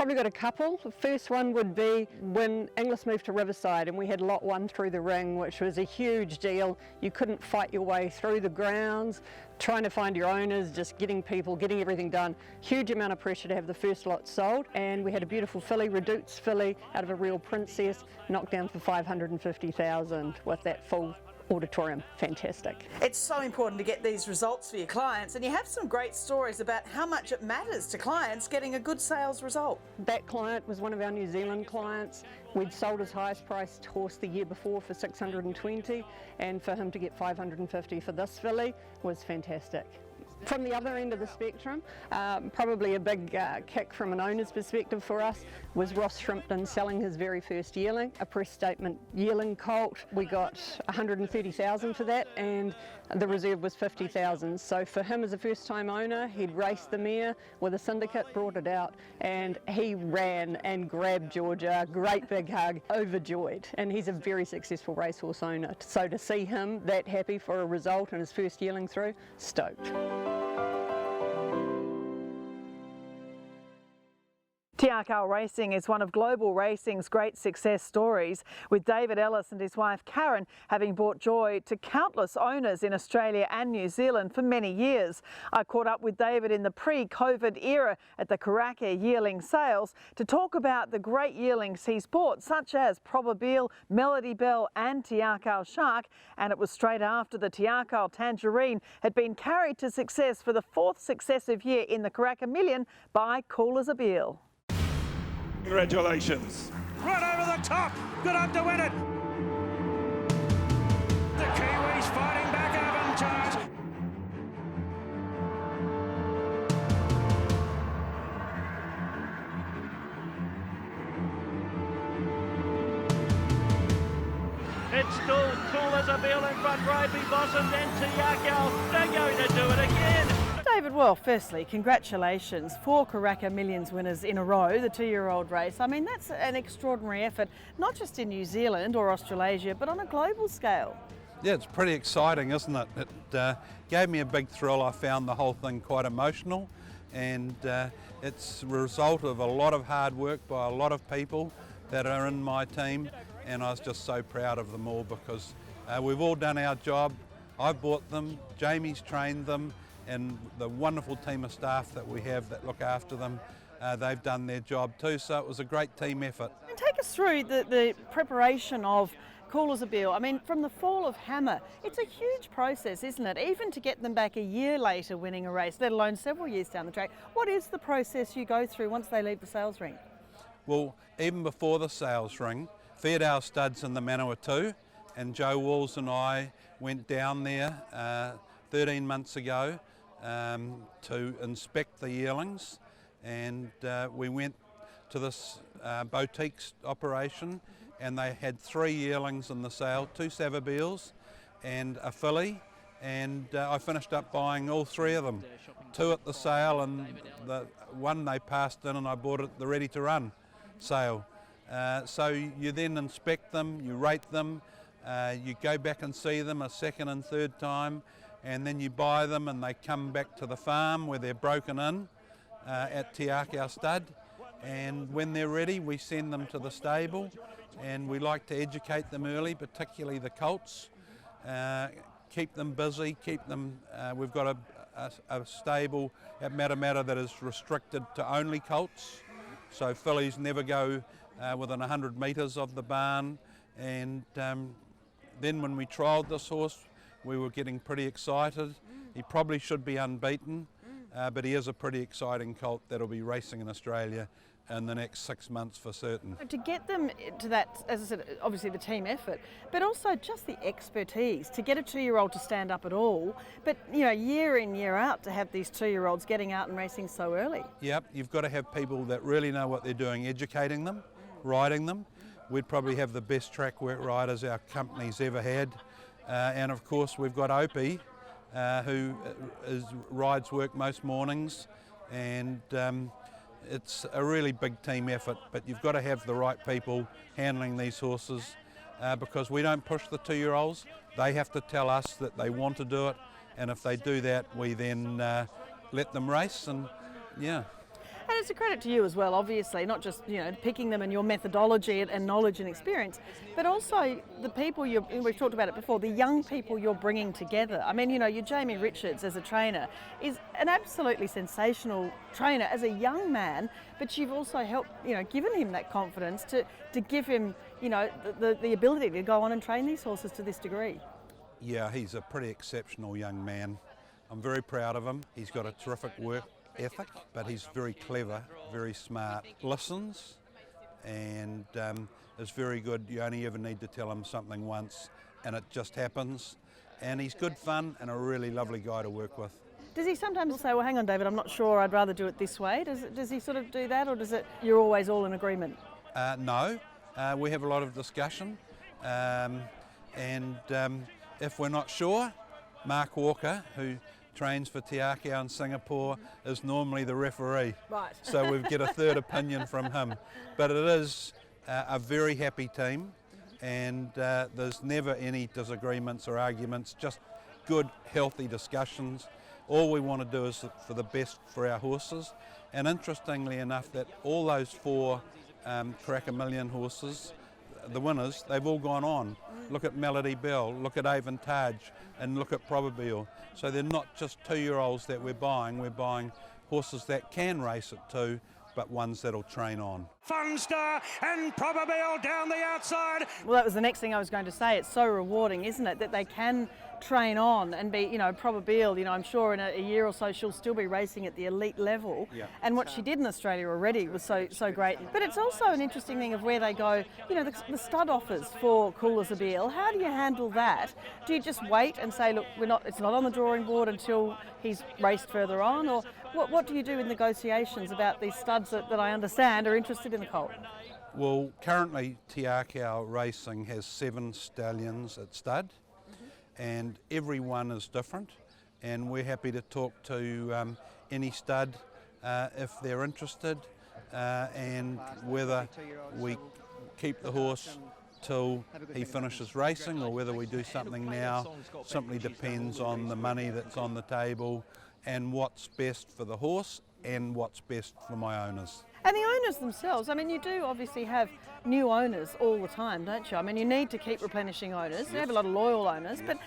probably got a couple. The first one would be when Inglis moved to Riverside and we had lot 1 through the ring, which was a huge deal. You couldn't fight your way through the grounds, trying to find your owners, just getting people, getting everything done. Huge amount of pressure to have the first lot sold, and we had a beautiful filly, Redoutes filly, out of a real princess, knocked down for 550,000 with that full auditorium. Fantastic. It's so important to get these results for your clients, and you have some great stories about how much it matters to clients getting a good sales result. That client was one of our New Zealand clients. We'd sold his highest priced horse the year before for 620, and for him to get 550 for this filly was fantastic. From the other end of the spectrum, probably a big kick from an owner's perspective for us was Ross Shrimpton selling his very first yearling, a press statement yearling colt. We got 130,000 for that, and the reserve was 50,000. So for him as a first time owner, he'd raced the mare with a syndicate, brought it out, and he ran and grabbed Georgia, great big hug, overjoyed. And he's a very successful racehorse owner. So to see him that happy for a result and his first yearling through, stoked. Akau Racing is one of global racing's great success stories, with David Ellis and his wife Karen having brought joy to countless owners in Australia and New Zealand for many years. I caught up with David in the pre-COVID era at the Karaka yearling sales to talk about the great yearlings he's bought, such as Probabeel, Melody Belle and Akau Shark, and it was straight after the Akau Tangerine had been carried to success for the 4th successive year in the Karaka Million by Probabeel. Congratulations. Right over the top. Good on to win it. The Kiwis fighting back Avantard. It's still Probabeel in front, Raby Blossom, then Akau. They're going to do it again. David, well, firstly, congratulations. 4 Karaka Millions winners in a row, the 2-year-old race. I mean, that's an extraordinary effort, not just in New Zealand or Australasia, but on a global scale. Yeah, it's pretty exciting, isn't it? It gave me a big thrill. I found the whole thing quite emotional, and it's a result of a lot of hard work by a lot of people that are in my team, and I was just so proud of them all because we've all done our job. I've bought them, Jamie's trained them, and the wonderful team of staff that we have that look after them, they've done their job too, so it was a great team effort. And take us through the preparation of Probabeel. I mean, from the fall of Hammer, it's a huge process, isn't it? Even to get them back a year later winning a race, let alone several years down the track. What is the process you go through once they leave the sales ring? Well, even before the sales ring, fed our studs in the Manawatu, and Joe Walls and I went down there 13 months ago to inspect the yearlings, and we went to this boutique operation, and they had 3 yearlings in the sale, 2 Savabeels and a filly, and I finished up buying all 3 of them, 2 at the sale and the one they passed in, and I bought it at the ready to run sale. So you then inspect them, you rate them, you go back and see them a second and third time, and then you buy them and they come back to the farm where they're broken in at Akau stud, and when they're ready we send them to the stable, and we like to educate them early, particularly the colts, keep them busy, keep them, we've got a stable at Matamata that is restricted to only colts, so fillies never go within 100 metres of the barn, and then when we trialled this horse we were getting pretty excited. He probably should be unbeaten, but he is a pretty exciting colt that'll be racing in Australia in the next 6 months for certain. To get them to that, as I said, obviously the team effort, but also just the expertise to get a 2-year-old to stand up at all, but you know, year in, year out to have these 2-year-olds getting out and racing so early. Yep, you've got to have people that really know what they're doing, educating them, riding them. We'd probably have the best track work riders our company's ever had. And of course we've got Opie, who rides work most mornings, and it's a really big team effort, but you've got to have the right people handling these horses because we don't push the 2-year-olds. They have to tell us that they want to do it, and if they do that we then let them race, and yeah. And it's a credit to you as well, obviously, not just, picking them and your methodology and knowledge and experience, but also the people we've talked about it before, the young people you're bringing together. I mean, your Jamie Richards as a trainer is an absolutely sensational trainer as a young man, but you've also helped, given him that confidence to give him, the ability to go on and train these horses to this degree. Yeah, he's a pretty exceptional young man. I'm very proud of him. He's got a terrific work ethic, but he's very clever, very smart, listens, and is very good. You only ever need to tell him something once and it just happens. And he's good fun and a really lovely guy to work with. Does he sometimes say, well, hang on, David, I'm not sure, I'd rather do it this way? Does he sort of do that, or you're always all in agreement? No, we have a lot of discussion, and if we're not sure, Mark Walker, who trains for Te Akau in Singapore, is normally the referee. Right. So we get a third opinion from him. But it is a very happy team, and there's never any disagreements or arguments, just good, healthy discussions. All we want to do is for the best for our horses. And interestingly enough, that all those 4 Karaka Million horses, the winners, they've all gone on. Look at Melody Belle, look at Avantage, and look at Probabeel. So they're not just 2-year-olds that we're buying horses that can race at 2, but ones that'll train on. Funstar and Probabeel down the outside. Well, that was the next thing I was going to say. It's so rewarding, isn't it, that they can train on and be, Probabeel, I'm sure in a year or so she'll still be racing at the elite level. Yeah. And what she did in Australia already was so great. But it's also an interesting thing of where they go, the stud offers for Akau Belle. How do you handle that? Do you just wait and say, look, it's not on the drawing board until he's raced further on? Or what do you do in negotiations about these studs that I understand are interested in the colt? Well, currently Te Akau Racing has 7 stallions at stud, and every one is different, and we're happy to talk to any stud if they're interested, and whether we keep the horse till he finishes racing or whether we do something now simply depends on the money that's on the table and what's best for the horse and what's best for my owners. And the owners themselves, you do obviously have new owners all the time, don't you? You need to keep replenishing owners. You have a lot of loyal owners, but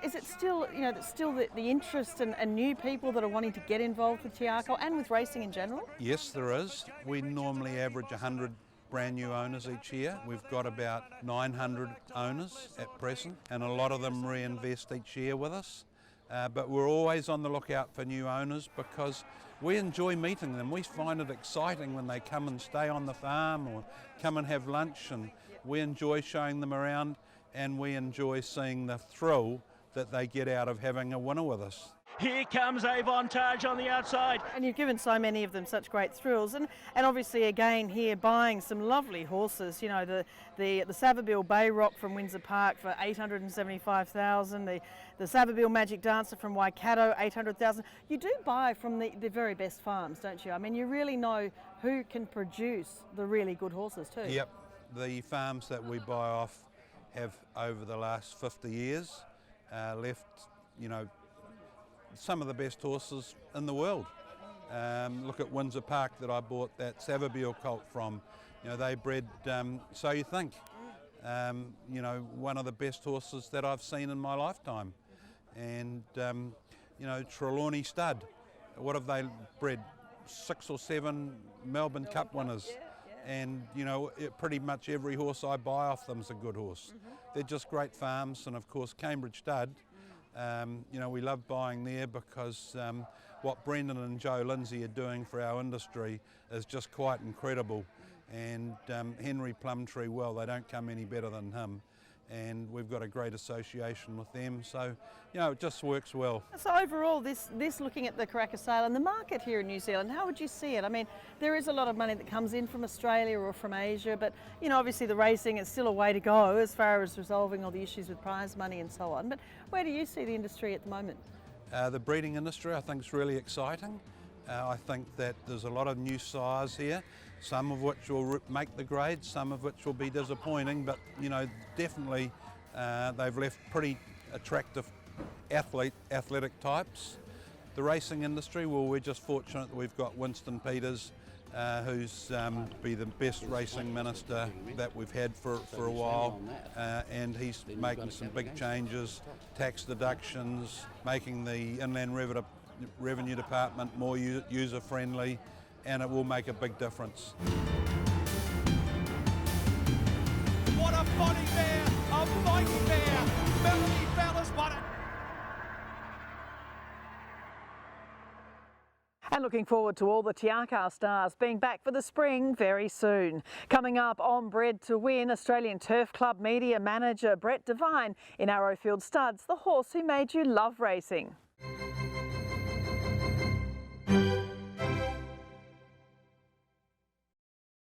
is it still, still the interest and new people that are wanting to get involved with Te Akau and with racing in general? Yes, there is. We normally average 100 brand new owners each year. We've got about 900 owners at present, and a lot of them reinvest each year with us. But we're always on the lookout for new owners because we enjoy meeting them. We find it exciting when they come and stay on the farm or come and have lunch, and we enjoy showing them around, and we enjoy seeing the thrill that they get out of having a winner with us. Here comes Avantage on the outside. And you've given so many of them such great thrills, and obviously again here buying some lovely horses. The Thoroughbreds Bay Rock from Windsor Park for $875,000. The Thoroughbreds Magic Dancer from Waikato, $800,000. You do buy from the very best farms, don't you? You really know who can produce the really good horses too. Yep, the farms that we buy off have over the last 50 years left, some of the best horses in the world. Look at Windsor Park that I bought that Thoroughbreds colt from. They bred So You Think. One of the best horses that I've seen in my lifetime. And Trelawney Stud. What have they bred? 6 or 7 Melbourne Cup winners. And pretty much every horse I buy off them is a good horse. They're just great farms, and of course Cambridge Stud. We love buying there because what Brendan and Joe Lindsay are doing for our industry is just quite incredible. And Henry Plumtree, well, they don't come any better than him. And we've got a great association with them, so it just works well. So overall, this looking at the Karaka sale and the market here in New Zealand, how would you see it? There is a lot of money that comes in from Australia or from Asia, but obviously the racing is still a way to go as far as resolving all the issues with prize money and so on. But where do you see the industry at the moment? The breeding industry, I think, is really exciting. I think that there's a lot of new sires here, some of which will make the grade, some of which will be disappointing, but definitely they've left pretty attractive athletic types. The racing industry, well, we're just fortunate that we've got Winston Peters, who's be the best racing minister that we've had for a while, and he's making some big changes, tax deductions, making the Inland Revenue Department more user-friendly, and it will make a big difference. What a body bear, a mighty bear, Melody Belle has won it. And looking forward to all the Te Akau stars being back for the spring very soon. Coming up on Bred to Win, Australian Turf Club media manager Bred To Win in Arrowfield Studs, the horse who made you love racing.